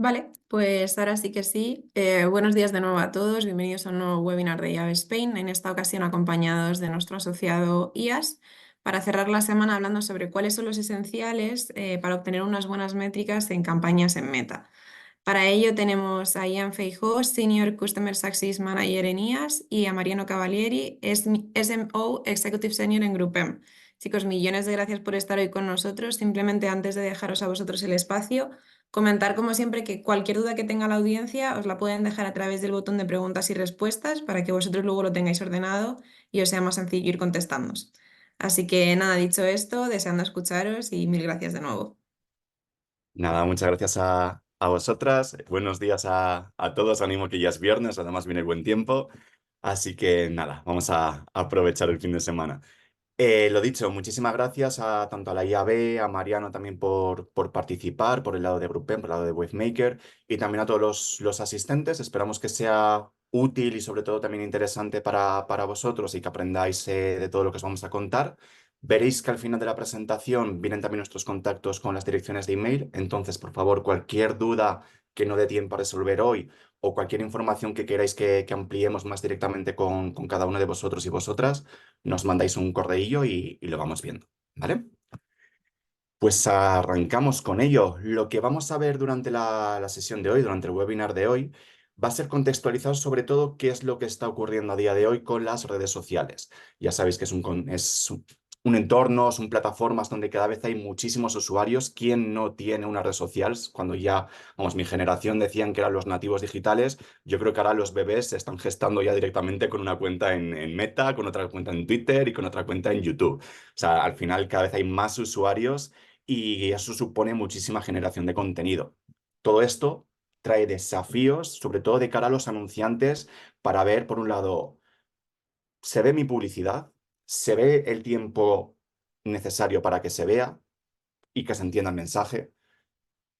Vale, pues ahora sí que sí. Buenos días de nuevo a todos. Bienvenidos a un nuevo webinar de Java Spain. En esta ocasión acompañados de nuestro asociado IAS para cerrar la semana hablando sobre cuáles son los esenciales para obtener unas buenas métricas en campañas en Meta. Para ello tenemos a Ian Feijó, Senior Customer Success Manager en IAS, y a Mariano Cavalieri, SMO Executive Senior en GroupM. Chicos, millones de gracias por estar hoy con nosotros. Simplemente antes de dejaros a vosotros el espacio, comentar como siempre que cualquier duda que tenga la audiencia os la pueden dejar a través del botón de preguntas y respuestas para que vosotros luego lo tengáis ordenado y os sea más sencillo ir contestándonos. Así que nada, dicho esto, deseando escucharos y mil gracias de nuevo. Nada, muchas gracias a vosotras. Buenos días a todos. Ánimo que ya es viernes, además viene el buen tiempo. Así que nada, vamos a aprovechar el fin de semana. Lo dicho, muchísimas gracias a tanto a la IAB, a Mariano también por participar, por el lado de GroupM, por el lado de Wavemaker, y también a todos los asistentes. Esperamos que sea útil y sobre todo también interesante para vosotros y que aprendáis de todo lo que os vamos a contar. Veréis que al final de la presentación vienen también nuestros contactos con las direcciones de email. Entonces, por favor, cualquier duda que no dé tiempo a resolver hoy o cualquier información que queráis que ampliemos más directamente con cada uno de vosotros y vosotras, nos mandáis un correillo y lo vamos viendo, ¿vale? Pues arrancamos con ello. Lo que vamos a ver durante la sesión de hoy, durante el webinar de hoy, va a ser contextualizar sobre todo qué es lo que está ocurriendo a día de hoy con las redes sociales. Ya sabéis que es un entorno, son plataformas donde cada vez hay muchísimos usuarios. ¿Quién no tiene una red social? Cuando ya, vamos, mi generación decían que eran los nativos digitales, yo creo que ahora los bebés se están gestando ya directamente con una cuenta en Meta, con otra cuenta en Twitter y con otra cuenta en YouTube. O sea, al final cada vez hay más usuarios y eso supone muchísima generación de contenido. Todo esto trae desafíos, sobre todo de cara a los anunciantes, para ver, por un lado, ¿se ve mi publicidad? ¿Se ve el tiempo necesario para que se vea y que se entienda el mensaje?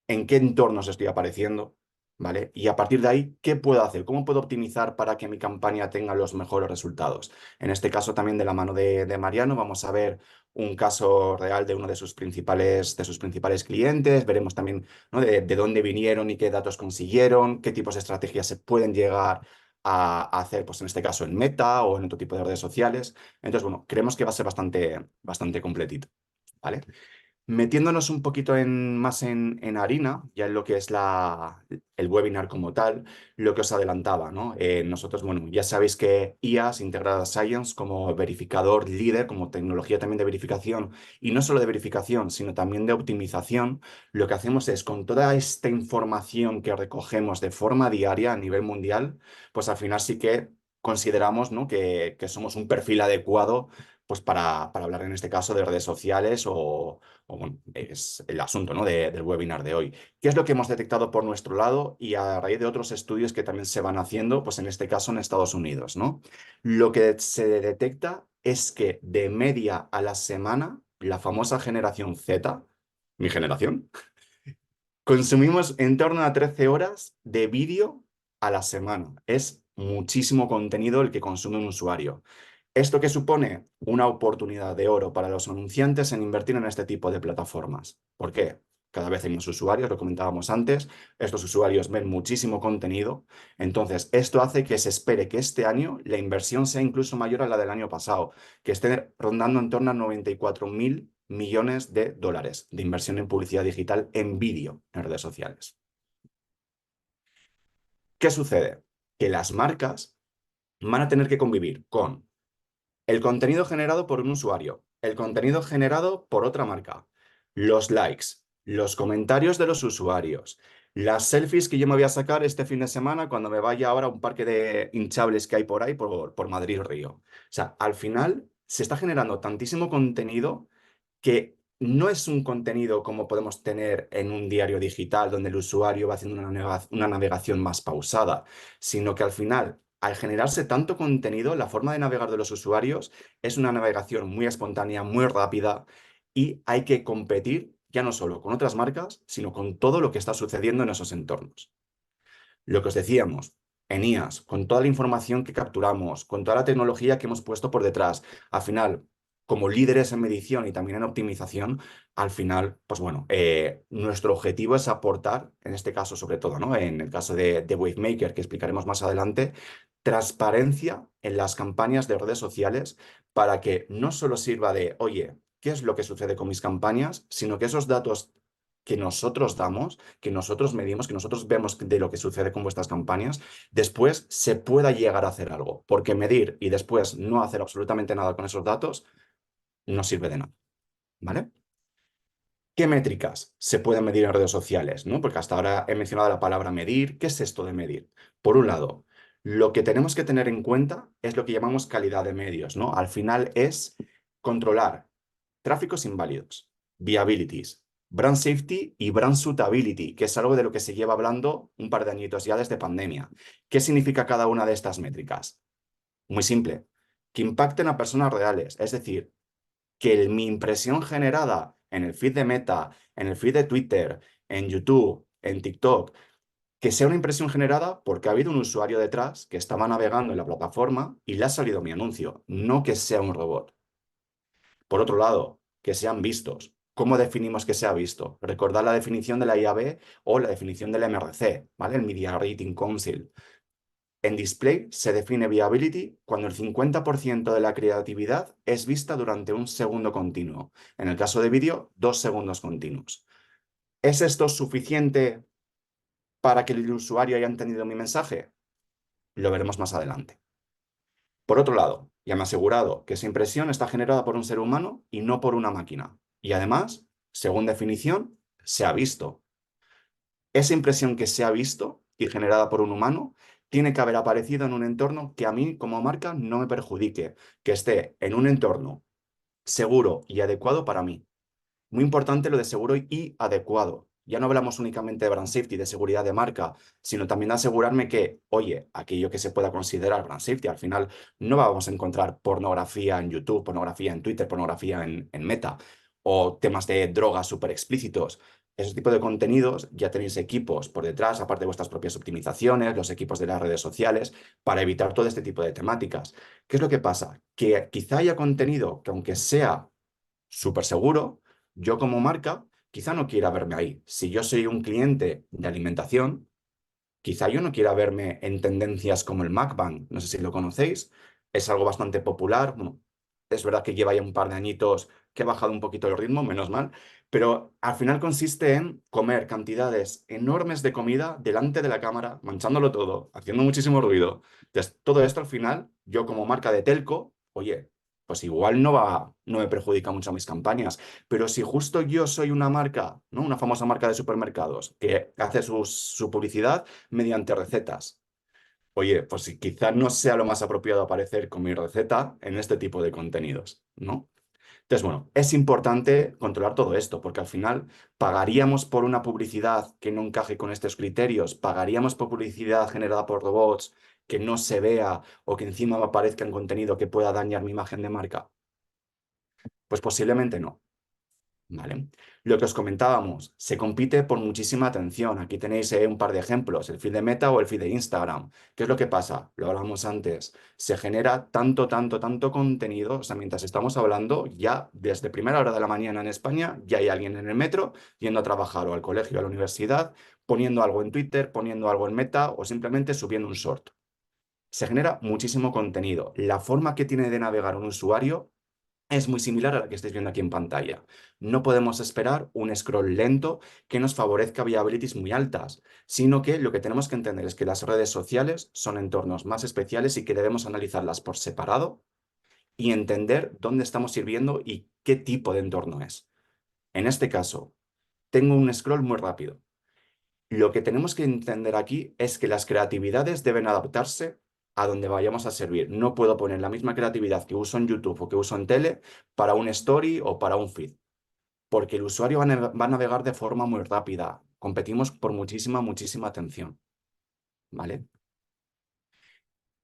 ¿En qué entornos estoy apareciendo? ¿Vale? Y a partir de ahí, ¿qué puedo hacer? ¿Cómo puedo optimizar para que mi campaña tenga los mejores resultados? En este caso, también de la mano de Mariano, vamos a ver un caso real de uno de sus principales clientes. Veremos también, ¿no? de dónde vinieron y qué datos consiguieron, qué tipos de estrategias se pueden llegar a hacer, pues en este caso en Meta o en otro tipo de redes sociales. Entonces, bueno, creemos que va a ser bastante completito. ¿Vale? Metiéndonos un poquito más en harina, ya en lo que es el webinar como tal, lo que os adelantaba, ¿no? Nosotros, bueno, ya sabéis que IAS, Integrated Science, como verificador líder, como tecnología también de verificación, y no solo de verificación, sino también de optimización, lo que hacemos es, con toda esta información que recogemos de forma diaria a nivel mundial, pues al final sí que consideramos, ¿no? que somos un perfil adecuado pues para hablar en este caso de redes sociales o bueno, es el asunto, ¿no? del webinar de hoy. ¿Qué es lo que hemos detectado por nuestro lado y a raíz de otros estudios que también se van haciendo, pues en este caso en Estados Unidos, ¿no? Lo que se detecta es que de media a la semana, la famosa generación Z, mi generación, consumimos en torno a 13 horas de vídeo a la semana. Es muchísimo contenido el que consume un usuario. ¿Esto qué supone? Una oportunidad de oro para los anunciantes en invertir en este tipo de plataformas. ¿Por qué? Cada vez hay más usuarios, lo comentábamos antes, estos usuarios ven muchísimo contenido, entonces esto hace que se espere que este año la inversión sea incluso mayor a la del año pasado, que esté rondando en torno a 94.000 millones de dólares de inversión en publicidad digital en vídeo en redes sociales. ¿Qué sucede? Que las marcas van a tener que convivir con el contenido generado por un usuario, el contenido generado por otra marca, los likes, los comentarios de los usuarios, las selfies que yo me voy a sacar este fin de semana cuando me vaya ahora a un parque de hinchables que hay por ahí, por Madrid Río. O sea, al final se está generando tantísimo contenido que no es un contenido como podemos tener en un diario digital donde el usuario va haciendo una navegación más pausada, sino que al final, al generarse tanto contenido, la forma de navegar de los usuarios es una navegación muy espontánea, muy rápida y hay que competir ya no solo con otras marcas, sino con todo lo que está sucediendo en esos entornos. Lo que os decíamos, en IAS, con toda la información que capturamos, con toda la tecnología que hemos puesto por detrás, al final como líderes en medición y también en optimización, al final, pues bueno, nuestro objetivo es aportar, en este caso sobre todo, ¿no? En el caso de Wavemaker, que explicaremos más adelante, transparencia en las campañas de redes sociales para que no solo sirva de, oye, ¿qué es lo que sucede con mis campañas? Sino que esos datos que nosotros damos, que nosotros medimos, que nosotros vemos de lo que sucede con vuestras campañas, después se pueda llegar a hacer algo. Porque medir y después no hacer absolutamente nada con esos datos no sirve de nada, ¿vale? ¿Qué métricas se pueden medir en redes sociales? ¿No? Porque hasta ahora he mencionado la palabra medir. ¿Qué es esto de medir? Por un lado, lo que tenemos que tener en cuenta es lo que llamamos calidad de medios, ¿no? Al final es controlar tráficos inválidos, viabilities, brand safety y brand suitability, que es algo de lo que se lleva hablando un par de añitos ya desde pandemia. ¿Qué significa cada una de estas métricas? Muy simple, que impacten a personas reales, es decir, que mi impresión generada en el feed de Meta, en el feed de Twitter, en YouTube, en TikTok, que sea una impresión generada porque ha habido un usuario detrás que estaba navegando en la plataforma y le ha salido mi anuncio, no que sea un robot. Por otro lado, que sean vistos. ¿Cómo definimos que sea visto? Recordad la definición de la IAB o la definición del MRC, ¿vale? El Media Rating Council. En display se define viability cuando el 50% de la creatividad es vista durante un segundo continuo. En el caso de vídeo, 2 segundos continuos. ¿Es esto suficiente para que el usuario haya entendido mi mensaje? Lo veremos más adelante. Por otro lado, ya me he asegurado que esa impresión está generada por un ser humano y no por una máquina. Y además, según definición, se ha visto. Esa impresión que se ha visto y generada por un humano tiene que haber aparecido en un entorno que a mí como marca no me perjudique, que esté en un entorno seguro y adecuado para mí. Muy importante lo de seguro y adecuado. Ya no hablamos únicamente de brand safety, de seguridad de marca, sino también de asegurarme que, oye, aquello que se pueda considerar brand safety, al final no vamos a encontrar pornografía en YouTube, pornografía en Twitter, pornografía en Meta o temas de drogas súper explícitos. Ese tipo de contenidos ya tenéis equipos por detrás, aparte de vuestras propias optimizaciones, los equipos de las redes sociales, para evitar todo este tipo de temáticas. ¿Qué es lo que pasa? Que quizá haya contenido que aunque sea súper seguro, yo como marca quizá no quiera verme ahí. Si yo soy un cliente de alimentación, quizá yo no quiera verme en tendencias como el mukbang. No sé si lo conocéis. Es algo bastante popular. Bueno, es verdad que lleva ya un par de añitos que ha bajado un poquito el ritmo, menos mal, pero al final consiste en comer cantidades enormes de comida delante de la cámara, manchándolo todo, haciendo muchísimo ruido. Entonces, todo esto al final, yo como marca de telco, oye, pues igual no me perjudica mucho a mis campañas, pero si justo yo soy una marca, ¿no? Una famosa marca de supermercados que hace su publicidad mediante recetas. Oye, pues si quizás no sea lo más apropiado aparecer con mi receta en este tipo de contenidos, ¿no? Entonces, bueno, es importante controlar todo esto, porque al final pagaríamos por una publicidad que no encaje con estos criterios, pagaríamos por publicidad generada por robots que no se vea o que encima me aparezca en contenido que pueda dañar mi imagen de marca. Pues posiblemente no. ¿Vale? Lo que os comentábamos, se compite por muchísima atención. Aquí tenéis un par de ejemplos, el feed de Meta o el feed de Instagram. ¿Qué es lo que pasa? Lo hablamos antes. Se genera tanto, tanto, tanto contenido. O sea, mientras estamos hablando, ya desde primera hora de la mañana en España, ya hay alguien en el metro yendo a trabajar o al colegio o a la universidad, poniendo algo en Twitter, poniendo algo en Meta o simplemente subiendo un short. Se genera muchísimo contenido. La forma que tiene de navegar un usuario es muy similar a la que estáis viendo aquí en pantalla. No podemos esperar un scroll lento que nos favorezca viabilities muy altas, sino que lo que tenemos que entender es que las redes sociales son entornos más especiales y que debemos analizarlas por separado y entender dónde estamos sirviendo y qué tipo de entorno es. En este caso, tengo un scroll muy rápido. Lo que tenemos que entender aquí es que las creatividades deben adaptarse a donde vayamos a servir. No puedo poner la misma creatividad que uso en YouTube o que uso en tele para un story o para un feed, porque el usuario va a navegar de forma muy rápida. Competimos por muchísima, muchísima atención, ¿vale?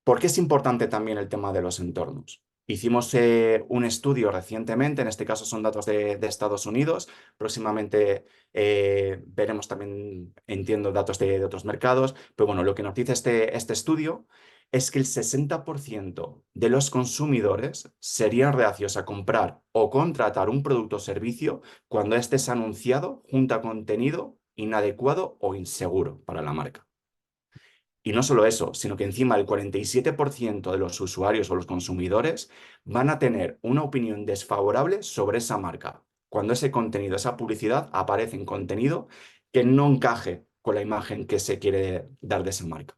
¿Por qué es importante también el tema de los entornos? Hicimos un estudio recientemente, en este caso son datos de Estados Unidos, próximamente veremos también, entiendo, datos de otros mercados, pero bueno, lo que nos dice este estudio es que el 60% de los consumidores serían reacios a comprar o contratar un producto o servicio cuando éste es anunciado junto a contenido inadecuado o inseguro para la marca. Y no solo eso, sino que encima el 47% de los usuarios o los consumidores van a tener una opinión desfavorable sobre esa marca, cuando ese contenido, esa publicidad aparece en contenido que no encaje con la imagen que se quiere dar de esa marca.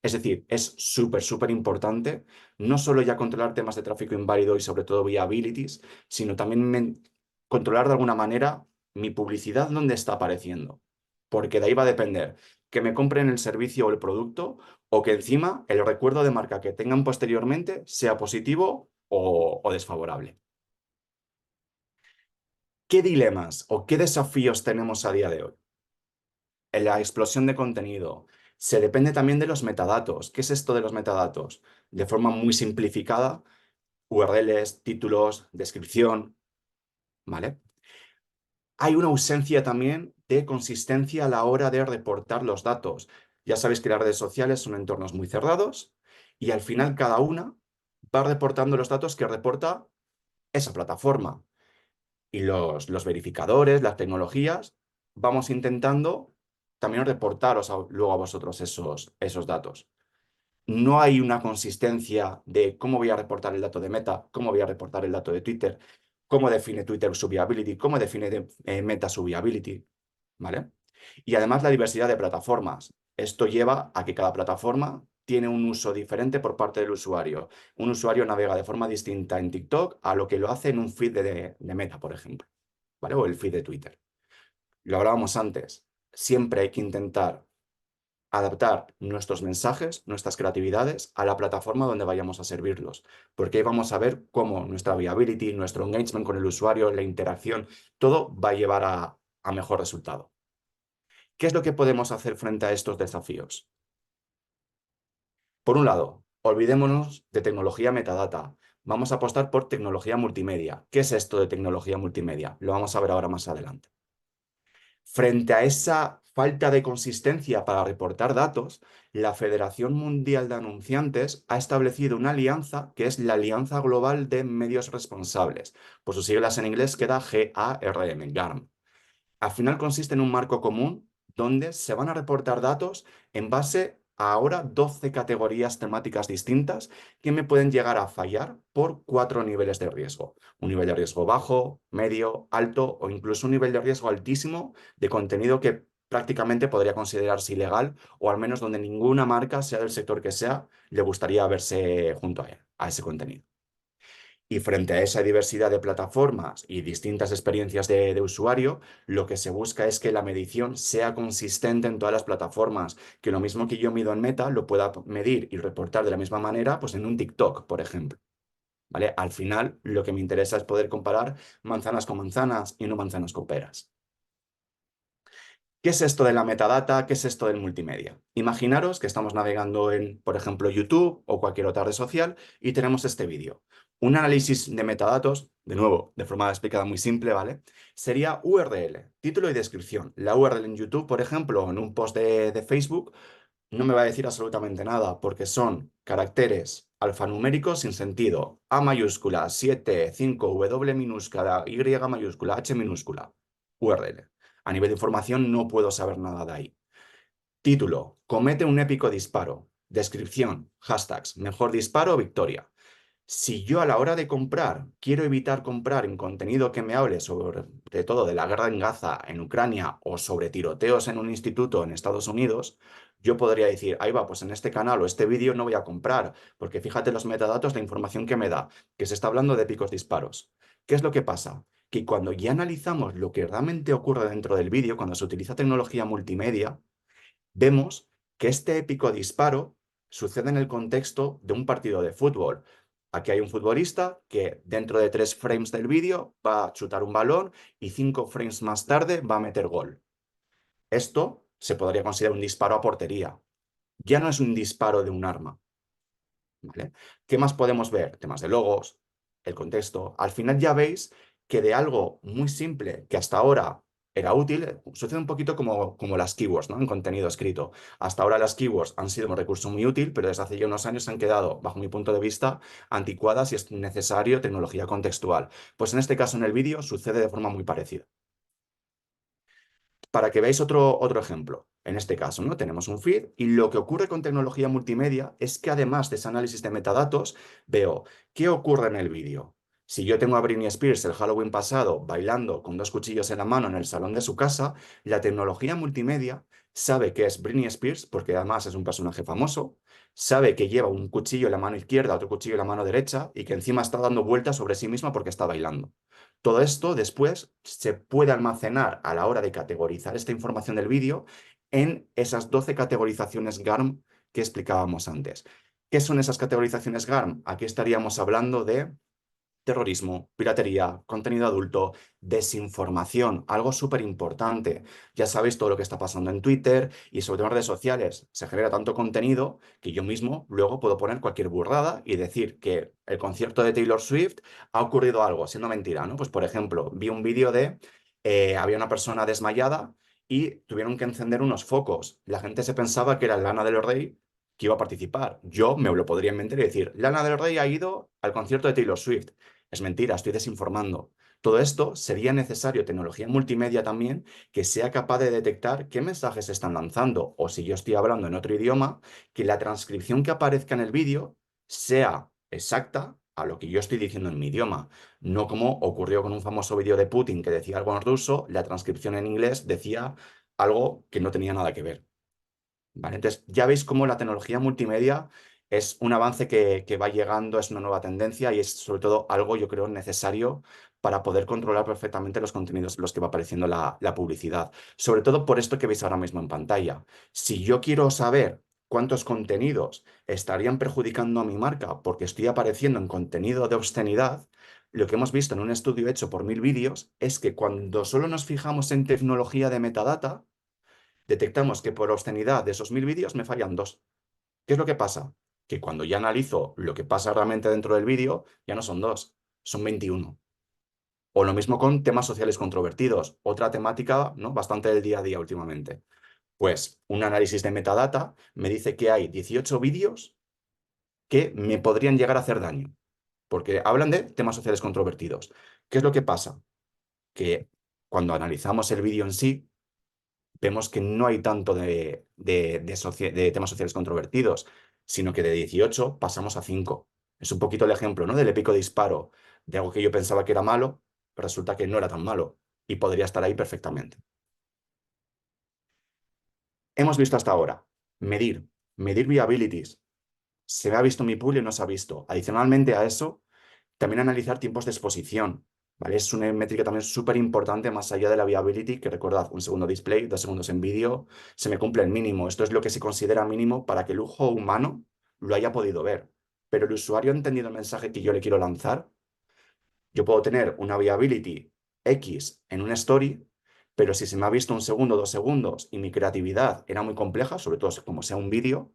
Es decir, es súper, súper importante no solo ya controlar temas de tráfico inválido y sobre todo viabilities, sino también controlar de alguna manera mi publicidad dónde está apareciendo. Porque de ahí va a depender que me compren el servicio o el producto o que encima el recuerdo de marca que tengan posteriormente sea positivo o desfavorable. ¿Qué dilemas o qué desafíos tenemos a día de hoy? En la explosión de contenido. Se depende también de los metadatos. ¿Qué es esto de los metadatos? De forma muy simplificada, URLs, títulos, descripción, ¿vale? Hay una ausencia también de consistencia a la hora de reportar los datos. Ya sabéis que las redes sociales son entornos muy cerrados y al final cada una va reportando los datos que reporta esa plataforma. Y los verificadores, las tecnologías, vamos intentando también reportaros luego a vosotros esos datos. No hay una consistencia de cómo voy a reportar el dato de Meta, cómo voy a reportar el dato de Twitter, cómo define Twitter su viability, cómo define Meta su viability, ¿vale? Y además la diversidad de plataformas. Esto lleva a que cada plataforma tiene un uso diferente por parte del usuario. Un usuario navega de forma distinta en TikTok a lo que lo hace en un feed de Meta, por ejemplo, ¿vale? O el feed de Twitter. Lo hablábamos antes. Siempre hay que intentar adaptar nuestros mensajes, nuestras creatividades a la plataforma donde vayamos a servirlos, porque ahí vamos a ver cómo nuestra viability, nuestro engagement con el usuario, la interacción, todo va a llevar a mejor resultado. ¿Qué es lo que podemos hacer frente a estos desafíos? Por un lado, olvidémonos de tecnología metadata. Vamos a apostar por tecnología multimedia. ¿Qué es esto de tecnología multimedia? Lo vamos a ver ahora más adelante. Frente a esa falta de consistencia para reportar datos, la Federación Mundial de Anunciantes ha establecido una alianza que es la Alianza Global de Medios Responsables. Por sus siglas en inglés queda GARM, GARM. Al final consiste en un marco común donde se van a reportar datos en base a ahora 12 categorías temáticas distintas que me pueden llegar a fallar por 4 niveles de riesgo. Un nivel de riesgo bajo, medio, alto o incluso un nivel de riesgo altísimo de contenido que prácticamente podría considerarse ilegal o al menos donde ninguna marca, sea del sector que sea, le gustaría verse junto a él, a ese contenido. Y frente a esa diversidad de plataformas y distintas experiencias de usuario, lo que se busca es que la medición sea consistente en todas las plataformas, que lo mismo que yo mido en Meta lo pueda medir y reportar de la misma manera pues en un TikTok, por ejemplo. ¿Vale? Al final, lo que me interesa es poder comparar manzanas con manzanas y no manzanas con peras. ¿Qué es esto de la metadata? ¿Qué es esto del multimedia? Imaginaros que estamos navegando en, por ejemplo, YouTube o cualquier otra red social y tenemos este vídeo. Un análisis de metadatos, de nuevo, de forma explicada muy simple, ¿vale? Sería URL, título y descripción. La URL en YouTube, por ejemplo, o en un post de Facebook, no me va a decir absolutamente nada porque son caracteres alfanuméricos sin sentido. A mayúscula, 7, 5, W minúscula, Y mayúscula, H minúscula. URL. A nivel de información no puedo saber nada de ahí. Título, comete un épico disparo. Descripción, hashtags, mejor disparo, victoria. Si yo a la hora de comprar quiero evitar comprar en contenido que me hable sobre de todo de la guerra en Gaza, en Ucrania o sobre tiroteos en un instituto en Estados Unidos, yo podría decir, ahí va, pues en este canal o este vídeo no voy a comprar, porque fíjate los metadatos, la información que me da, que se está hablando de épicos disparos. ¿Qué es lo que pasa? Que cuando ya analizamos lo que realmente ocurre dentro del vídeo, cuando se utiliza tecnología multimedia, vemos que este épico disparo sucede en el contexto de un partido de fútbol. Aquí hay un futbolista que dentro de 3 frames del vídeo va a chutar un balón y 5 frames más tarde va a meter gol. Esto se podría considerar un disparo a portería. Ya no es un disparo de un arma, ¿vale? ¿Qué más podemos ver? Temas de logos, el contexto. Al final ya veis que de algo muy simple que hasta ahora era útil. Sucede un poquito como las keywords, ¿no? En contenido escrito. Hasta ahora las keywords han sido un recurso muy útil, pero desde hace ya unos años han quedado, bajo mi punto de vista, anticuadas y es necesario tecnología contextual. Pues en este caso, en el vídeo, sucede de forma muy parecida. Para que veáis otro ejemplo, en este caso, ¿no? Tenemos un feed y lo que ocurre con tecnología multimedia es que además de ese análisis de metadatos, veo qué ocurre en el vídeo. Si yo tengo a Britney Spears el Halloween pasado bailando con dos cuchillos en la mano en el salón de su casa, la tecnología multimedia sabe que es Britney Spears, porque además es un personaje famoso, sabe que lleva un cuchillo en la mano izquierda, otro cuchillo en la mano derecha y que encima está dando vueltas sobre sí misma porque está bailando. Todo esto después se puede almacenar a la hora de categorizar esta información del vídeo en esas 12 categorizaciones GARM que explicábamos antes. ¿Qué son esas categorizaciones GARM? Aquí estaríamos hablando de terrorismo, piratería, contenido adulto, desinformación, algo súper importante. Ya sabéis todo lo que está pasando en Twitter y sobre todo en redes sociales. Se genera tanto contenido que yo mismo luego puedo poner cualquier burrada y decir que el concierto de Taylor Swift ha ocurrido algo, siendo mentira, ¿no? Pues por ejemplo, vi un vídeo de había una persona desmayada y tuvieron que encender unos focos. La gente se pensaba que era Lana del Rey que iba a participar. Yo me lo podría inventar y decir, Lana del Rey ha ido al concierto de Taylor Swift. Es mentira, estoy desinformando. Todo esto sería necesario tecnología multimedia también que sea capaz de detectar qué mensajes se están lanzando o si yo estoy hablando en otro idioma, que la transcripción que aparezca en el vídeo sea exacta a lo que yo estoy diciendo en mi idioma. No como ocurrió con un famoso vídeo de Putin que decía algo en ruso, la transcripción en inglés decía algo que no tenía nada que ver. ¿Vale? Entonces, ya veis cómo la tecnología multimedia es un avance que va llegando, es una nueva tendencia y es sobre todo algo, yo creo, necesario para poder controlar perfectamente los contenidos en los que va apareciendo la publicidad. Sobre todo por esto que veis ahora mismo en pantalla. Si yo quiero saber cuántos contenidos estarían perjudicando a mi marca porque estoy apareciendo en contenido de obscenidad, lo que hemos visto en un estudio hecho por 1000 vídeos es que cuando solo nos fijamos en tecnología de metadata, detectamos que por obscenidad de esos 1000 vídeos me fallan dos. ¿Qué es lo que pasa? Que cuando ya analizo lo que pasa realmente dentro del vídeo, ya no son dos, son 21. O lo mismo con temas sociales controvertidos, otra temática, ¿no? Bastante del día a día últimamente. Pues un análisis de metadata me dice que hay 18 vídeos que me podrían llegar a hacer daño, porque hablan de temas sociales controvertidos. ¿Qué es lo que pasa? Que cuando analizamos el vídeo en sí, vemos que no hay tanto de temas sociales controvertidos, sino que de 18 pasamos a 5. Es un poquito el ejemplo, ¿no? Del épico disparo de algo que yo pensaba que era malo, pero resulta que no era tan malo y podría estar ahí perfectamente. Hemos visto hasta ahora medir viabilities. Se ha visto mi pool y no se ha visto. Adicionalmente a eso, también analizar tiempos de exposición, ¿vale? Es una métrica también súper importante más allá de la viability, que recordad, un segundo display, 2 segundos en vídeo, se me cumple el mínimo. Esto es lo que se considera mínimo para que el ojo humano lo haya podido ver. Pero el usuario ha entendido el mensaje que yo le quiero lanzar. Yo puedo tener una viability X en una story, pero si se me ha visto 1 segundo, 2 segundos y mi creatividad era muy compleja, sobre todo como sea un vídeo,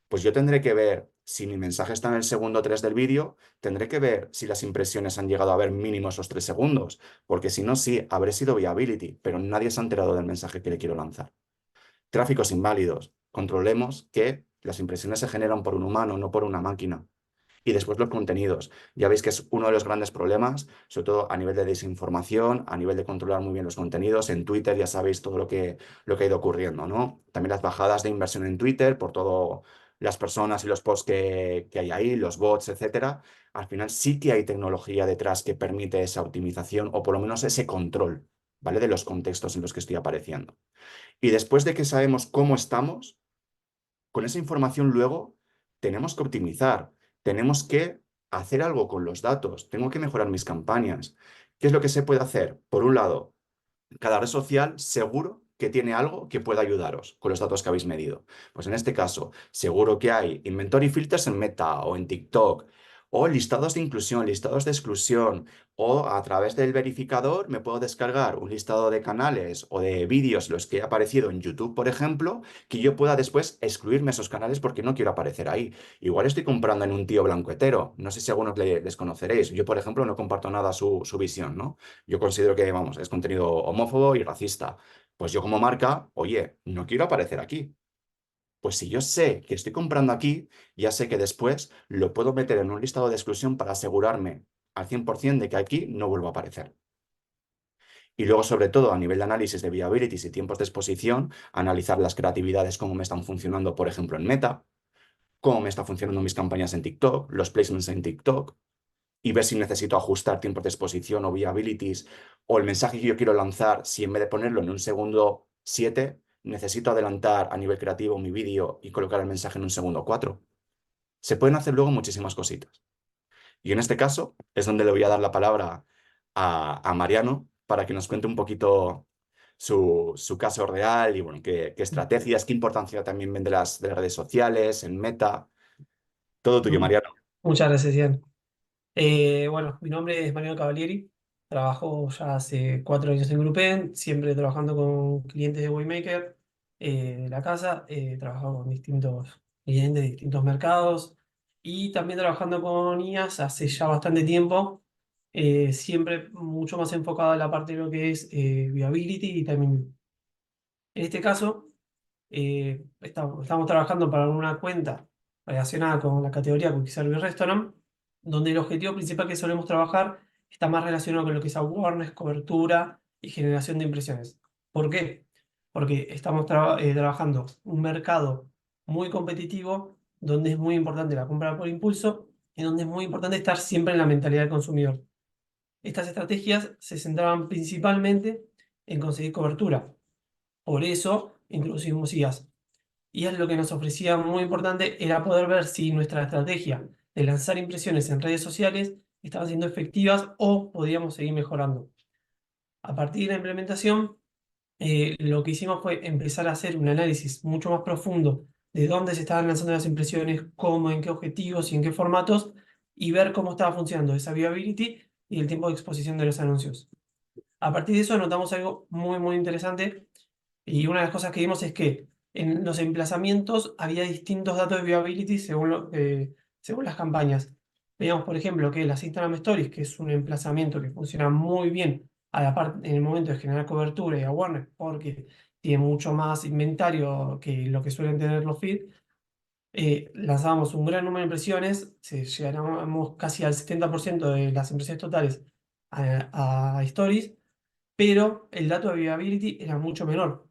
pues yo tendré que ver si mi mensaje está en el segundo 3 del vídeo, tendré que ver si las impresiones han llegado a ver mínimo esos 3 segundos, porque si no, sí, habré sido viability, pero nadie se ha enterado del mensaje que le quiero lanzar. Tráficos inválidos. Controlemos que las impresiones se generan por un humano, no por una máquina. Y después los contenidos. Ya veis que es uno de los grandes problemas, sobre todo a nivel de desinformación, a nivel de controlar muy bien los contenidos. En Twitter ya sabéis todo lo que ha ido ocurriendo, ¿no? También las bajadas de inversión en Twitter por todo las personas y los posts que hay ahí, los bots, etcétera. Al final sí que hay tecnología detrás que permite esa optimización o por lo menos ese control, ¿vale? De los contextos en los que estoy apareciendo. Y después de que sabemos cómo estamos, con esa información luego tenemos que optimizar, tenemos que hacer algo con los datos, tengo que mejorar mis campañas. ¿Qué es lo que se puede hacer? Por un lado, cada red social seguro que tiene algo que pueda ayudaros con los datos que habéis medido. Pues en este caso, seguro que hay inventory filters en Meta o en TikTok O listados de inclusión, listados de exclusión, o a través del verificador me puedo descargar un listado de canales o de vídeos, los que he aparecido en YouTube, por ejemplo, que yo pueda después excluirme esos canales porque no quiero aparecer ahí. Igual estoy comprando en un tío blanco hetero, no sé si algunos les conoceréis. Yo, por ejemplo, no comparto nada su visión, ¿no? Yo considero que, vamos, es contenido homófobo y racista. Pues yo como marca, oye, no quiero aparecer aquí. Pues si yo sé que estoy comprando aquí, ya sé que después lo puedo meter en un listado de exclusión para asegurarme al 100% de que aquí no vuelvo a aparecer. Y luego, sobre todo, a nivel de análisis de viabilities y tiempos de exposición, analizar las creatividades, cómo me están funcionando, por ejemplo, en Meta, cómo me están funcionando mis campañas en TikTok, los placements en TikTok, y ver si necesito ajustar tiempos de exposición o viabilities, o el mensaje que yo quiero lanzar, si en vez de ponerlo en un segundo 7 necesito adelantar a nivel creativo mi vídeo y colocar el mensaje en un segundo 4. Se pueden hacer luego muchísimas cositas. Y en este caso es donde le voy a dar la palabra a Mariano para que nos cuente un poquito su caso real y bueno, qué estrategias, qué importancia también ven de las redes sociales, en Meta. Todo tuyo, Mm. Mariano. Muchas gracias, Ian. Bueno, mi nombre es Mariano Cavalieri. Trabajo ya hace 4 años en Grupen, siempre trabajando con clientes de Waymaker, de la casa. He trabajado con distintos clientes de distintos mercados y también trabajando con IAS hace ya bastante tiempo, siempre mucho más enfocado en la parte de lo que es viability y timing. En este caso, estamos trabajando para una cuenta relacionada con la categoría Quick Service Restaurant, donde el objetivo principal que solemos trabajar está más relacionado con lo que es awareness, cobertura y generación de impresiones. ¿Por qué? Porque estamos trabajando un mercado muy competitivo, donde es muy importante la compra por impulso y donde es muy importante estar siempre en la mentalidad del consumidor. Estas estrategias se centraban principalmente en conseguir cobertura. Por eso introducimos IAS. IAS lo que nos ofrecía muy importante era poder ver si nuestra estrategia de lanzar impresiones en redes sociales estaba siendo efectivas o podíamos seguir mejorando. A partir de la implementación, lo que hicimos fue empezar a hacer un análisis mucho más profundo de dónde se estaban lanzando las impresiones, cómo, en qué objetivos y en qué formatos, y ver cómo estaba funcionando esa viability y el tiempo de exposición de los anuncios. A partir de eso notamos algo muy, muy interesante y una de las cosas que vimos es que en los emplazamientos había distintos datos de viability según las campañas. Veíamos, por ejemplo, que las Instagram Stories, que es un emplazamiento que funciona muy bien a la parte en el momento de generar cobertura y awareness, porque tiene mucho más inventario que lo que suelen tener los feeds, lanzábamos un gran número de impresiones, llegamos casi al 70% de las impresiones totales a Stories, pero el dato de viability era mucho menor.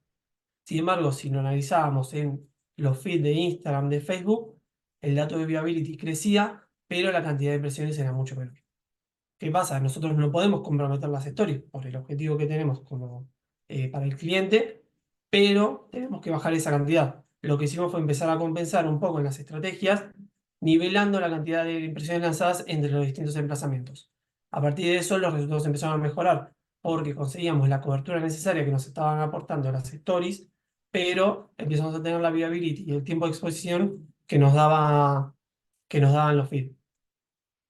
Sin embargo, si lo analizábamos en los feeds de Instagram, de Facebook, el dato de viability crecía, pero la cantidad de impresiones era mucho menor. ¿Qué pasa? Nosotros no podemos comprometer las stories por el objetivo que tenemos como, para el cliente, pero tenemos que bajar esa cantidad. Lo que hicimos fue empezar a compensar un poco en las estrategias, nivelando la cantidad de impresiones lanzadas entre los distintos emplazamientos. A partir de eso, los resultados empezaron a mejorar, porque conseguíamos la cobertura necesaria que nos estaban aportando las stories, pero empezamos a tener la viability y el tiempo de exposición que nos daban los feeds.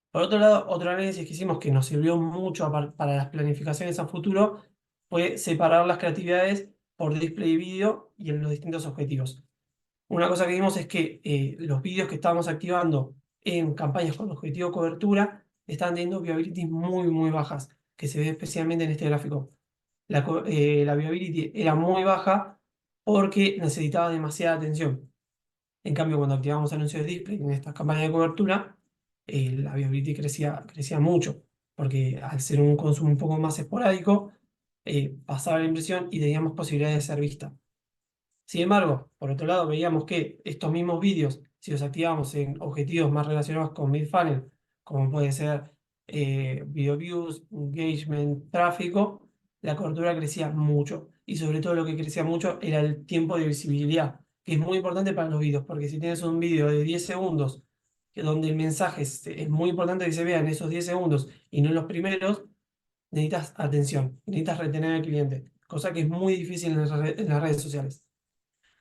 Por otro lado, otro análisis que hicimos que nos sirvió mucho para las planificaciones a futuro fue separar las creatividades por display y vídeo y en los distintos objetivos. Una cosa que vimos es que los vídeos que estábamos activando en campañas con objetivo cobertura estaban teniendo viabilities muy, muy bajas, que se ve especialmente en este gráfico. La viability era muy baja porque necesitaba demasiada atención. En cambio, cuando activamos anuncios de display en estas campañas de cobertura, la viability crecía mucho, porque al ser un consumo un poco más esporádico, pasaba la impresión y teníamos posibilidades de ser vista. Sin embargo, por otro lado, veíamos que estos mismos vídeos, si los activamos en objetivos más relacionados con mid-funnel, como puede ser video views, engagement, tráfico, la cobertura crecía mucho. Y sobre todo lo que crecía mucho era el tiempo de visibilidad, que es muy importante para los vídeos, porque si tienes un vídeo de 10 segundos, donde el mensaje es muy importante que se vea en esos 10 segundos y no en los primeros, necesitas atención, necesitas retener al cliente, cosa que es muy difícil en las redes sociales.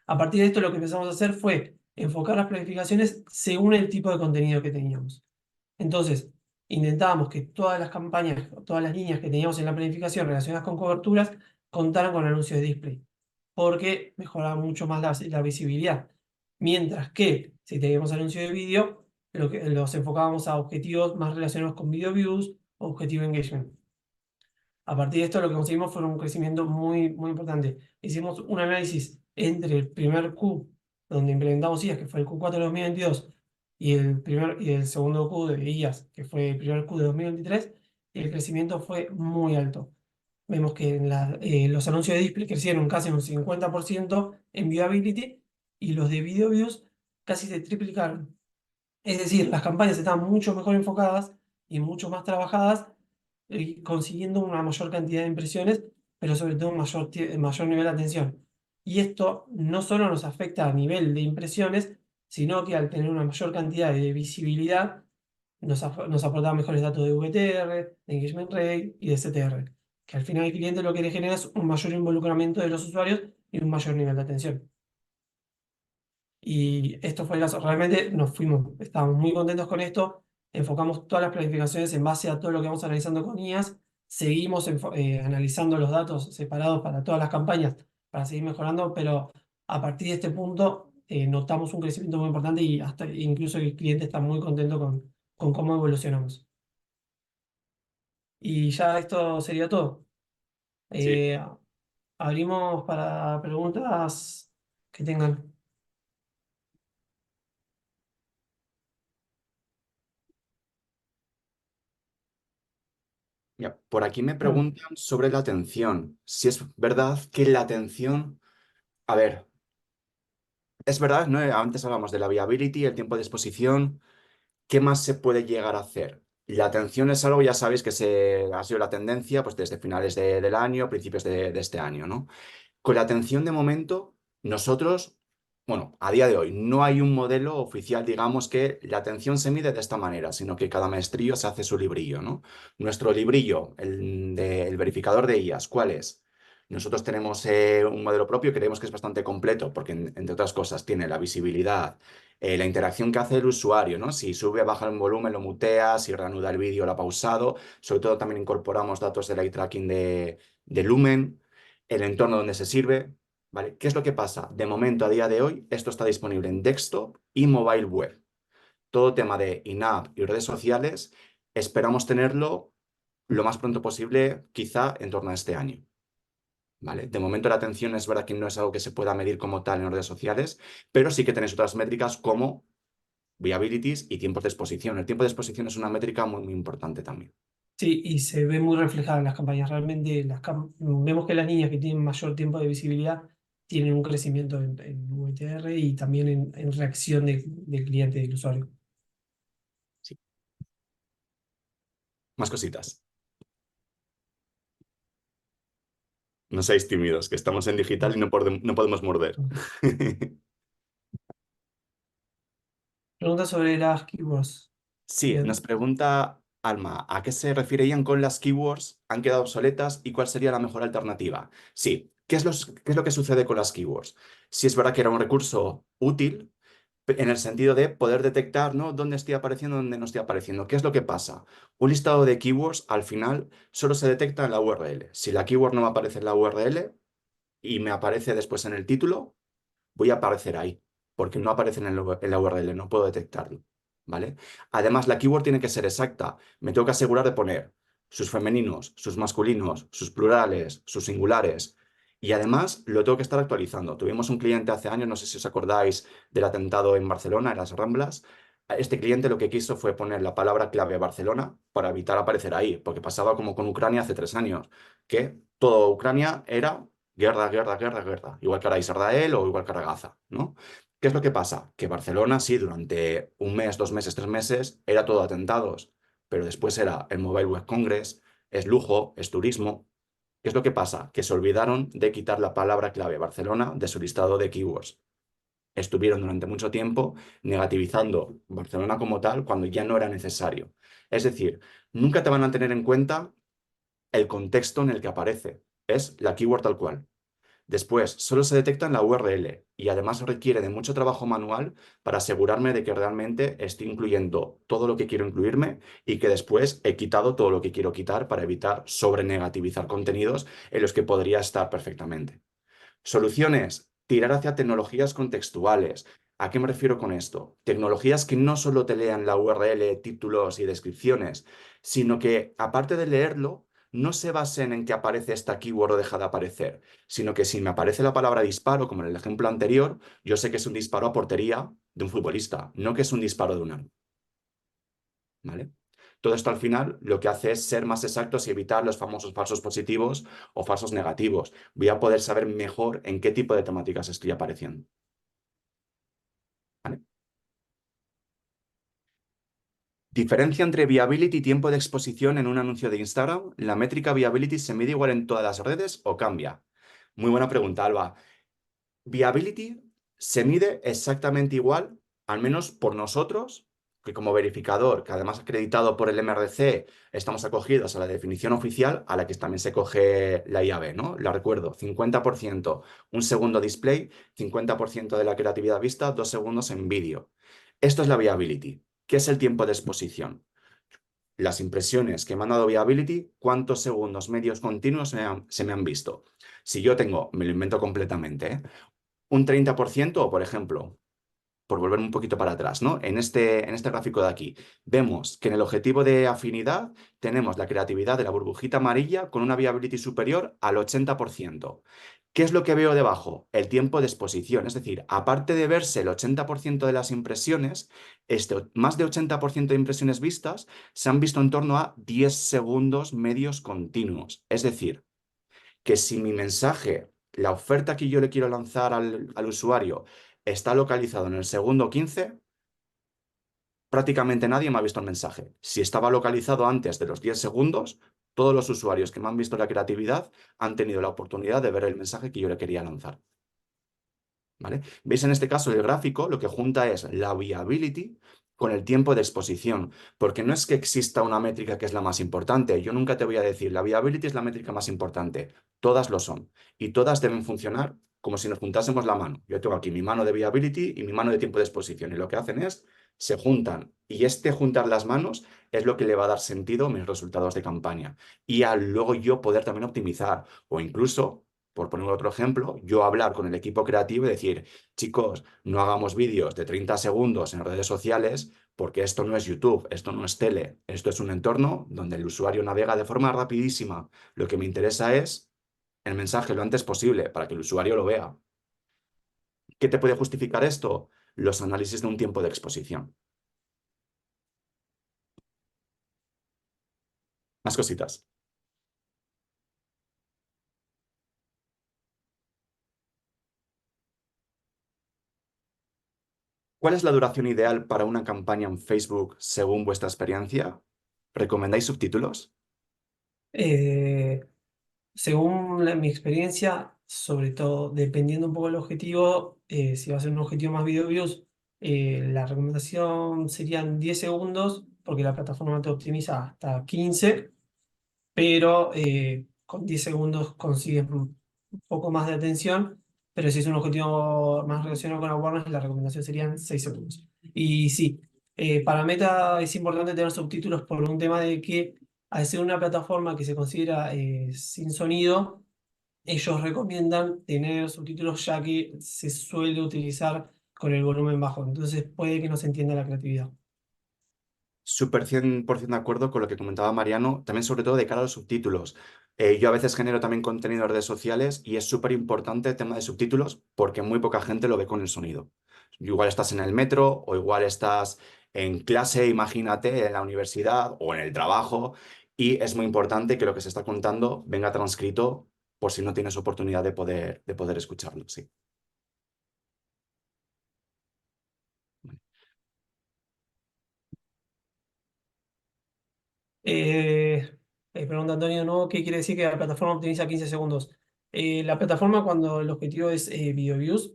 A partir de esto lo que empezamos a hacer fue enfocar las planificaciones según el tipo de contenido que teníamos. Entonces, intentábamos que todas las campañas, todas las líneas que teníamos en la planificación relacionadas con coberturas contaran con anuncios de display, porque mejoraba mucho más la visibilidad. Mientras que si teníamos anuncios de vídeo, los enfocábamos a objetivos más relacionados con video views o objetivo engagement. A partir de esto, lo que conseguimos fue un crecimiento muy, muy importante. Hicimos un análisis entre el primer Q, donde implementamos IAS, que fue el Q4 de 2022, y el segundo Q de IAS, que fue el primer Q de 2023, y el crecimiento fue muy alto. Vemos que los anuncios de display crecieron casi un 50% en viewability y los de video views casi se triplicaron. Es decir, las campañas estaban mucho mejor enfocadas y mucho más trabajadas, consiguiendo una mayor cantidad de impresiones, pero sobre todo un mayor nivel de atención. Y esto no solo nos afecta a nivel de impresiones, sino que al tener una mayor cantidad de visibilidad, nos aporta mejores datos de VTR, de engagement rate y de CTR, que al final el cliente lo que le genera es un mayor involucramiento de los usuarios y un mayor nivel de atención. Y esto fue el caso. Realmente estábamos muy contentos con esto. Enfocamos todas las planificaciones en base a todo lo que vamos analizando con IAS. Seguimos analizando los datos separados para todas las campañas para seguir mejorando, pero a partir de este punto notamos un crecimiento muy importante y hasta incluso el cliente está muy contento con cómo evolucionamos. Y ya esto sería todo. Sí. Eh, Abrimos para preguntas que tengan. Mira, por aquí me Bueno, preguntan sobre la atención. Si es verdad que la atención, a ver, es verdad, ¿no? Antes hablamos de la viability, el tiempo de exposición. ¿Qué más se puede llegar a hacer? La atención es algo, ya sabéis, que ha sido la tendencia pues, desde finales del año, principios de este año, ¿no? Con la atención de momento, nosotros, bueno, a día de hoy, no hay un modelo oficial, digamos, que la atención se mide de esta manera, sino que cada maestrillo se hace su librillo, ¿no? Nuestro librillo, el verificador de IAS, ¿cuál es? Nosotros tenemos un modelo propio, creemos que es bastante completo, porque entre otras cosas tiene la visibilidad, la interacción que hace el usuario, ¿no? Si sube, baja el volumen, lo mutea, si reanuda el vídeo, lo ha pausado. Sobre todo también incorporamos datos del eye tracking de Lumen, el entorno donde se sirve, ¿vale? ¿Qué es lo que pasa? De momento, a día de hoy, esto está disponible en desktop y mobile web. Todo tema de in-app y redes sociales, esperamos tenerlo lo más pronto posible, quizá en torno a este año. ¿Vale? De momento la atención es verdad que no es algo que se pueda medir como tal en redes sociales, pero sí que tenéis otras métricas como viabilities y tiempos de exposición. El tiempo de exposición es una métrica muy, muy importante también. sí, y se ve muy reflejada en las campañas. Realmente vemos que las niñas que tienen mayor tiempo de visibilidad tienen un crecimiento en VTR y también en reacción del cliente, del usuario. Sí. Más cositas. No seáis tímidos, que estamos en digital y no podemos morder. Pregunta sobre las keywords. Sí, nos Bien. pregunta Alma, ¿a qué se refiere Ian con las keywords? ¿Han quedado obsoletas y cuál sería la mejor alternativa? Sí, ¿qué es lo que sucede con las keywords? Sí es verdad que era un recurso útil en el sentido de poder detectar, ¿no? Dónde estoy apareciendo, dónde no estoy apareciendo. ¿Qué es lo que pasa? Un listado de keywords al final solo se detecta en la URL. Si la keyword no me aparece en la URL y me aparece después en el título, voy a aparecer ahí, porque no aparece en la URL, no puedo detectarlo, ¿vale? Además, la keyword tiene que ser exacta. Me tengo que asegurar de poner sus femeninos, sus masculinos, sus plurales, sus singulares. Y además lo tengo que estar actualizando. Tuvimos un cliente hace años, no sé si os acordáis del atentado en Barcelona, en las Ramblas. Este cliente lo que quiso fue poner la palabra clave Barcelona para evitar aparecer ahí, porque pasaba como con Ucrania hace 3 años, que toda Ucrania era guerra, guerra, guerra, guerra. Igual que ahora Israel o igual que ahora Gaza, ¿no? ¿Qué es lo que pasa? Que Barcelona, sí, durante un mes, 2 meses, 3 meses, era todo atentados, pero después era el Mobile World Congress, es lujo, es turismo. ¿Qué es lo que pasa? Que se olvidaron de quitar la palabra clave Barcelona de su listado de keywords. Estuvieron durante mucho tiempo negativizando Barcelona como tal cuando ya no era necesario. Es decir, nunca te van a tener en cuenta el contexto en el que aparece. Es la keyword tal cual. Después, solo se detecta en la URL y además requiere de mucho trabajo manual para asegurarme de que realmente estoy incluyendo todo lo que quiero incluirme y que después he quitado todo lo que quiero quitar para evitar sobrenegativizar contenidos en los que podría estar perfectamente. Soluciones, tirar hacia tecnologías contextuales. ¿A qué me refiero con esto? Tecnologías que no solo te lean la URL, títulos y descripciones, sino que aparte de leerlo, no se basen en que aparece esta keyword o deja de aparecer, sino que si me aparece la palabra disparo, como en el ejemplo anterior, yo sé que es un disparo a portería de un futbolista, no que es un disparo de un arma. ¿Vale? Todo esto al final lo que hace es ser más exactos y evitar los famosos falsos positivos o falsos negativos. Voy a poder saber mejor en qué tipo de temáticas estoy apareciendo. ¿Vale? Diferencia entre viability y tiempo de exposición en un anuncio de Instagram. ¿La métrica viability se mide igual en todas las redes o cambia? Muy buena pregunta, Alba. Viability se mide exactamente igual, al menos por nosotros, que como verificador, que además acreditado por el MRC, estamos acogidos a la definición oficial a la que también se coge la IAB, ¿no? La recuerdo, 50% un segundo display, 50% de la creatividad vista, 2 segundos en vídeo. Esto es la viability. ¿Qué es el tiempo de exposición? Las impresiones que me han dado viability, cuántos segundos medios continuos se me han visto. Si yo tengo, me lo invento completamente, ¿eh? Un 30% o, por ejemplo, por volver un poquito para atrás, ¿no? En este gráfico de aquí, vemos que en el objetivo de afinidad tenemos la creatividad de la burbujita amarilla con una viability superior al 80%. ¿Qué es lo que veo debajo? El tiempo de exposición. Es decir, aparte de verse el 80% de las impresiones, más de 80% de impresiones vistas se han visto en torno a 10 segundos medios continuos. Es decir, que si mi mensaje, la oferta que yo le quiero lanzar al usuario, está localizado en el segundo 15, prácticamente nadie me ha visto el mensaje. Si estaba localizado antes de los 10 segundos, todos los usuarios que me han visto la creatividad han tenido la oportunidad de ver el mensaje que yo le quería lanzar. ¿Vale? ¿Veis en este caso el gráfico? Lo que junta es la viability con el tiempo de exposición, porque no es que exista una métrica que es la más importante. Yo nunca te voy a decir, la viability es la métrica más importante. Todas lo son. Y todas deben funcionar como si nos juntásemos la mano. Yo tengo aquí mi mano de viability y mi mano de tiempo de exposición. Y lo que hacen es, se juntan. Y este juntar las manos es lo que le va a dar sentido a mis resultados de campaña. Y al luego yo poder también optimizar o incluso por poner otro ejemplo, yo hablar con el equipo creativo y decir, chicos, no hagamos vídeos de 30 segundos en redes sociales porque esto no es YouTube, esto no es tele, esto es un entorno donde el usuario navega de forma rapidísima. Lo que me interesa es el mensaje lo antes posible para que el usuario lo vea. ¿Qué te puede justificar esto? Los análisis de un tiempo de exposición. Más cositas. ¿Cuál es la duración ideal para una campaña en Facebook según vuestra experiencia? ¿Recomendáis subtítulos? Eh, Según mi experiencia, sobre todo dependiendo un poco del objetivo, si va a ser un objetivo más video views, la recomendación serían 10 segundos, porque la plataforma te optimiza hasta 15, pero con 10 segundos consigues un poco más de atención, pero si es un objetivo más relacionado con awareness, la recomendación serían 6 segundos. Y sí, para Meta es importante tener subtítulos por un tema de que al ser una plataforma que se considera sin sonido, ellos recomiendan tener subtítulos ya que se suele utilizar con el volumen bajo, entonces puede que no se entienda la creatividad. Súper 100% de acuerdo con lo que comentaba Mariano, también sobre todo de cara a los subtítulos. Yo a veces genero también contenido en redes sociales y es súper importante el tema de subtítulos porque muy poca gente lo ve con el sonido. Igual estás en el metro o igual estás en clase, imagínate, en la universidad o en el trabajo y es muy importante que lo que se está contando venga transcrito por si no tienes oportunidad de poder escucharlo. Sí. Pregunta Antonio, ¿no? ¿Qué quiere decir que la plataforma optimiza 15 segundos? La plataforma, cuando el objetivo es video views,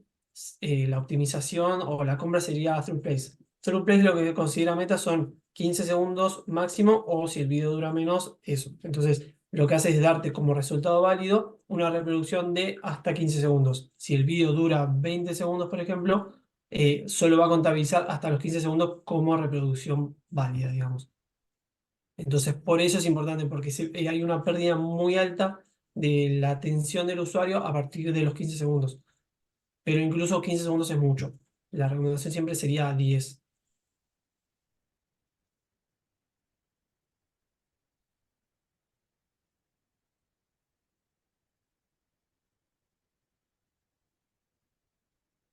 la optimización o la compra sería through place. Through place lo que considera Meta son 15 segundos máximo, o si el video dura menos, eso. Entonces, lo que hace es darte como resultado válido una reproducción de hasta 15 segundos. Si el vídeo dura 20 segundos, por ejemplo, solo va a contabilizar hasta los 15 segundos como reproducción válida, digamos. Entonces, por eso es importante, porque hay una pérdida muy alta de la atención del usuario a partir de los 15 segundos. Pero incluso 15 segundos es mucho. La recomendación siempre sería 10.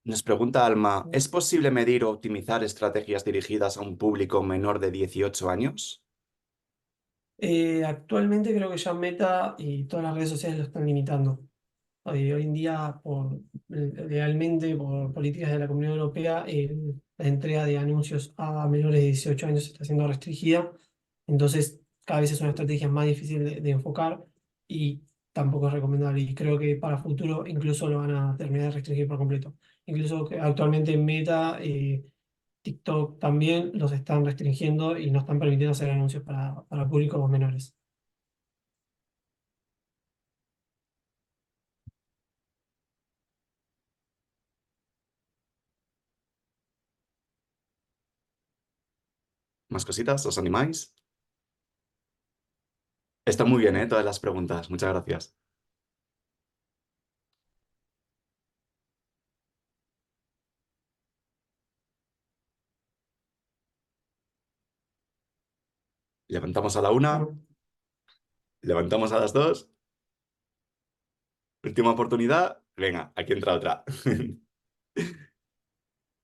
Nos pregunta Alma, ¿es posible medir o optimizar estrategias dirigidas a un público menor de 18 años? Actualmente creo que ya Meta y todas las redes sociales lo están limitando. Hoy en día, legalmente, por políticas de la Comunidad Europea, la entrega de anuncios a menores de 18 años está siendo restringida. Entonces, cada vez es una estrategia más difícil de enfocar y tampoco es recomendable. Y creo que para futuro incluso lo van a terminar de restringir por completo. Incluso que actualmente Meta, TikTok también los están restringiendo y no están permitiendo hacer anuncios para públicos menores. ¿Más cositas? ¿Os animáis? Está muy bien, ¿eh? Todas las preguntas. Muchas gracias. Levantamos a la una, Bueno, levantamos a las dos. Última oportunidad. Venga, aquí entra otra.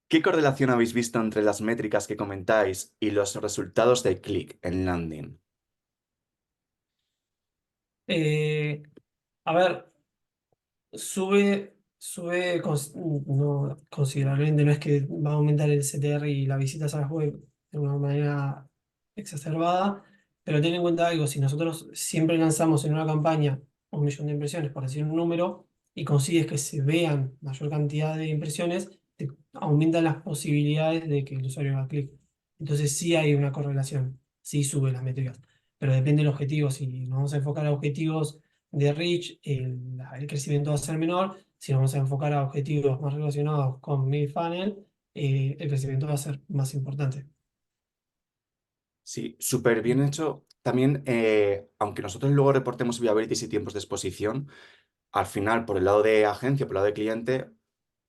¿Qué correlación habéis visto entre las métricas que comentáis y los resultados de clic en landing? eh, a ver. Sube no, considerablemente, no es que va a aumentar el CTR y las visitas a las web de una manera exacerbada, pero ten en cuenta algo, si nosotros siempre lanzamos en una campaña 1 millón de impresiones, por decir un número, y consigues que se vean mayor cantidad de impresiones, te aumentan las posibilidades de que el usuario haga clic. Entonces sí hay una correlación, sí sube las métricas, pero depende del objetivo, si nos vamos a enfocar a objetivos de reach, el crecimiento va a ser menor. Si nos vamos a enfocar a objetivos más relacionados con mid-funnel, el crecimiento va a ser más importante. Sí, súper bien hecho. También, aunque nosotros luego reportemos viabilities y tiempos de exposición, al final, por el lado de agencia, por el lado de cliente,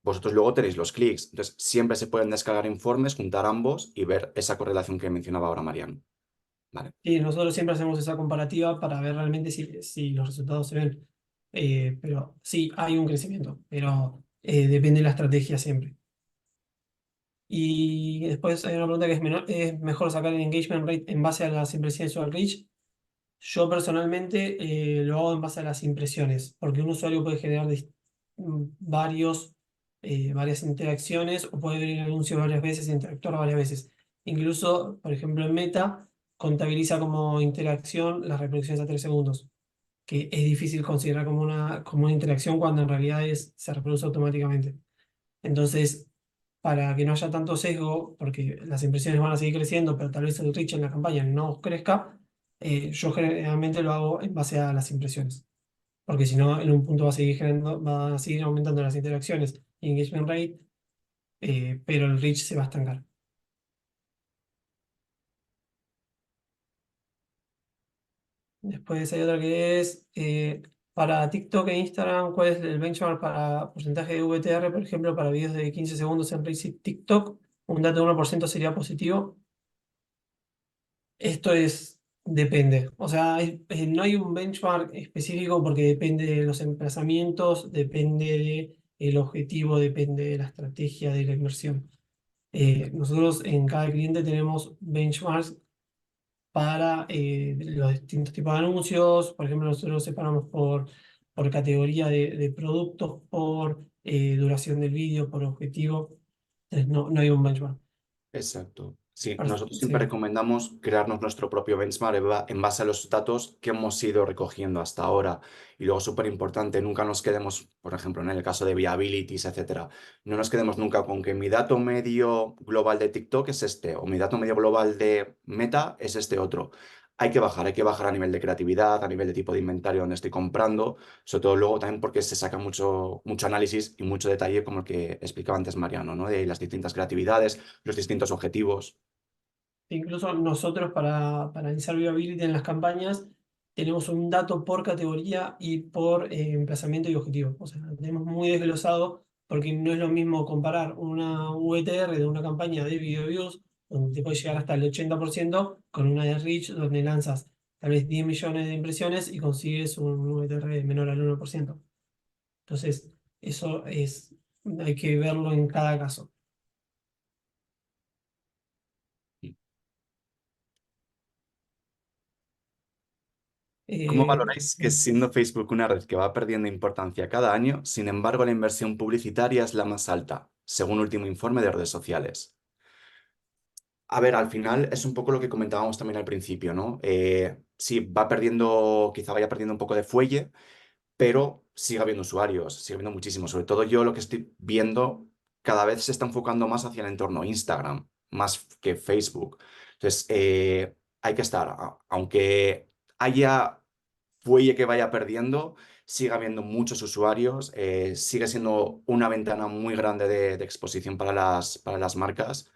vosotros luego tenéis los clics. Entonces, siempre se pueden descargar informes, juntar ambos y ver esa correlación que mencionaba ahora Mariano. Vale. Y nosotros siempre hacemos esa comparativa para ver realmente si los resultados se ven. Pero sí, hay un crecimiento, pero depende de la estrategia siempre. Y después hay una pregunta que ¿es mejor sacar el engagement rate en base a las impresiones o al reach? Yo personalmente lo hago en base a las impresiones, porque un usuario puede generar varias interacciones o puede ver el anuncio varias veces e interactuar varias veces. Incluso, por ejemplo, en Meta contabiliza como interacción las reproducciones a 3 segundos, que es difícil considerar como una interacción cuando en realidad se reproduce automáticamente. Entonces, para que no haya tanto sesgo, porque las impresiones van a seguir creciendo, pero tal vez el reach en la campaña no crezca, yo generalmente lo hago en base a las impresiones. Porque si no, en un punto va a seguir aumentando las interacciones y engagement rate, pero el reach se va a estancar. Después hay otra que es para TikTok e Instagram, ¿cuál es el benchmark para porcentaje de VTR, por ejemplo, para videos de 15 segundos en Reels y TikTok? Un dato de 1% sería positivo. Esto depende. O sea, no hay un benchmark específico porque depende de los emplazamientos, depende del objetivo, depende de la estrategia de la inversión. Nosotros en cada cliente tenemos benchmarks para los distintos tipos de anuncios. Por ejemplo, nosotros separamos por categoría de productos, por duración del vídeo, por objetivo. Entonces, no hay un benchmark. Exacto. Sí, nosotros siempre Sí. recomendamos crearnos nuestro propio benchmark en base a los datos que hemos ido recogiendo hasta ahora. Y luego, súper importante, nunca nos quedemos, por ejemplo, en el caso de viabilities, etcétera, no nos quedemos nunca con que mi dato medio global de TikTok es este o mi dato medio global de Meta es este otro. hay que bajar a nivel de creatividad, a nivel de tipo de inventario donde estoy comprando, sobre todo luego también porque se saca mucho análisis y mucho detalle como el que explicaba antes Mariano, ¿no? De las distintas creatividades, los distintos objetivos. Incluso nosotros para iniciar viewability en las campañas tenemos un dato por categoría y por emplazamiento y objetivo. O sea, lo tenemos muy desglosado porque no es lo mismo comparar una VTR de una campaña de video views, donde te puede llegar hasta el 80%, con una de Reach, donde lanzas tal vez 10 millones de impresiones y consigues un VTR menor al 1%. Entonces, hay que verlo en cada caso. ¿Cómo Eh, valoráis que siendo Facebook una red que va perdiendo importancia cada año, sin embargo la inversión publicitaria es la más alta, según último informe de redes sociales? A ver, al final es un poco lo que comentábamos también al principio, ¿no? Sí, va perdiendo, quizá vaya perdiendo un poco de fuelle, pero sigue habiendo usuarios, sigue habiendo muchísimos. Sobre todo yo lo que estoy viendo, cada vez se está enfocando más hacia el entorno Instagram, más que Facebook. Entonces, hay que estar, aunque haya fuelle que vaya perdiendo, sigue habiendo muchos usuarios, sigue siendo una ventana muy grande de exposición para las marcas.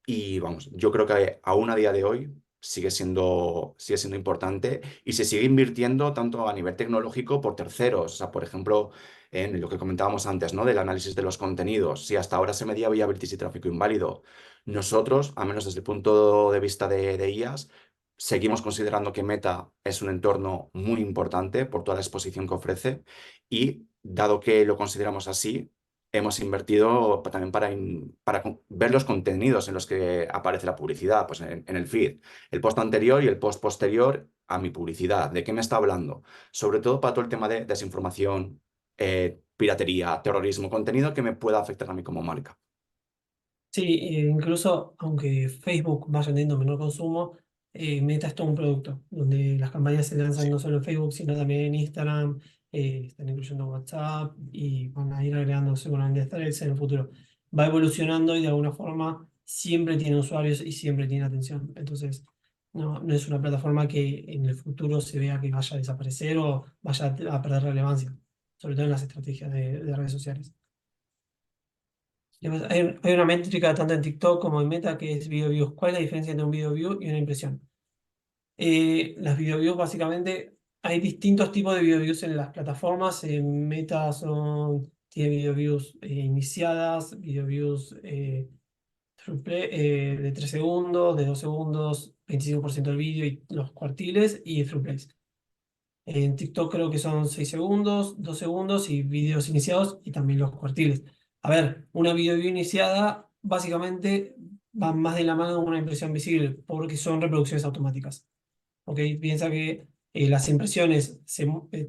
Y vamos, yo creo que aún a día de hoy sigue siendo importante y se sigue invirtiendo tanto a nivel tecnológico por terceros. O sea, por ejemplo, en lo que comentábamos antes, ¿no? Del análisis de los contenidos. Si hasta ahora se medía viability y tráfico inválido, nosotros, al menos desde el punto de vista de IAS, seguimos considerando que Meta es un entorno muy importante por toda la exposición que ofrece y dado que lo consideramos así, hemos invertido también para ver los contenidos en los que aparece la publicidad, pues en el feed. El post anterior y el post posterior a mi publicidad. ¿De qué me está hablando? Sobre todo para todo el tema de desinformación, piratería, terrorismo, contenido que me pueda afectar a mí como marca. Sí, incluso aunque Facebook vaya teniendo menor consumo, Meta es todo un producto, donde las campañas se lanzan Sí. no solo en Facebook, sino también en Instagram, están incluyendo WhatsApp y van a ir agregando seguramente Threads en el futuro. Va evolucionando y de alguna forma siempre tiene usuarios y siempre tiene atención. Entonces, no es una plataforma que en el futuro se vea que vaya a desaparecer o vaya a perder relevancia, sobre todo en las estrategias de redes sociales. Hay una métrica tanto en TikTok como en Meta que es video views. ¿Cuál es la diferencia entre un video view y una impresión? Las video views básicamente hay distintos tipos de video views en las plataformas. En Meta tiene video views iniciadas, video views de 3 segundos, de 2 segundos, 25% del vídeo y los cuartiles y through plays. En TikTok creo que son 6 segundos, 2 segundos y vídeos iniciados y también los cuartiles. A ver, una video view iniciada básicamente va más de la mano de una impresión visible porque son reproducciones automáticas. ¿Ok? Piensa que las impresiones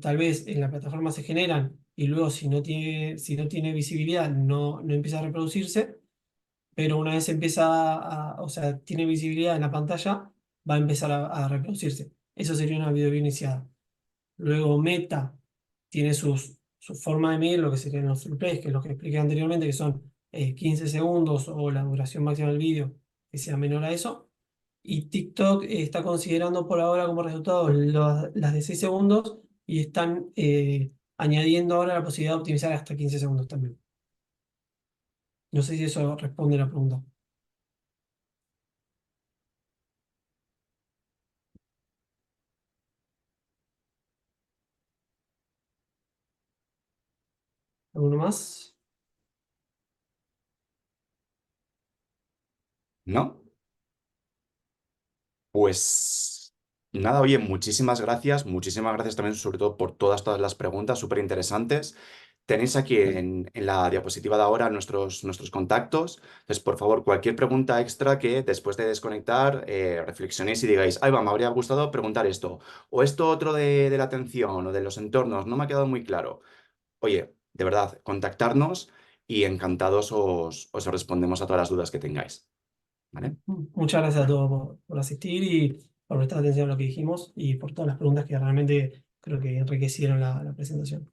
tal vez en la plataforma se generan y luego si no tiene visibilidad no empieza a reproducirse, pero una vez o sea, tiene visibilidad en la pantalla, va a empezar a reproducirse. Eso sería una video view iniciada. Luego Meta tiene su forma de medir lo que serían los full plays, que es lo que expliqué anteriormente, que son 15 segundos o la duración máxima del vídeo que sea menor a eso. Y TikTok está considerando por ahora como resultado las de 6 segundos y están añadiendo ahora la posibilidad de optimizar hasta 15 segundos también. No sé si eso responde a la pregunta. ¿Alguno más? ¿No? Pues nada, oye, muchísimas gracias también sobre todo por todas las preguntas súper interesantes. Tenéis aquí en la diapositiva de ahora nuestros contactos. Entonces, por favor, cualquier pregunta extra que después de desconectar reflexionéis y digáis, ay, va, me habría gustado preguntar esto, o esto otro de la atención o de los entornos, no me ha quedado muy claro. Oye, de verdad, contactarnos y encantados os respondemos a todas las dudas que tengáis. ¿Vale? Muchas gracias a todos por asistir y por prestar atención a lo que dijimos y por todas las preguntas que realmente creo que enriquecieron la presentación.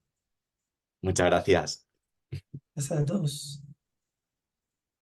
Muchas gracias. Gracias a todos.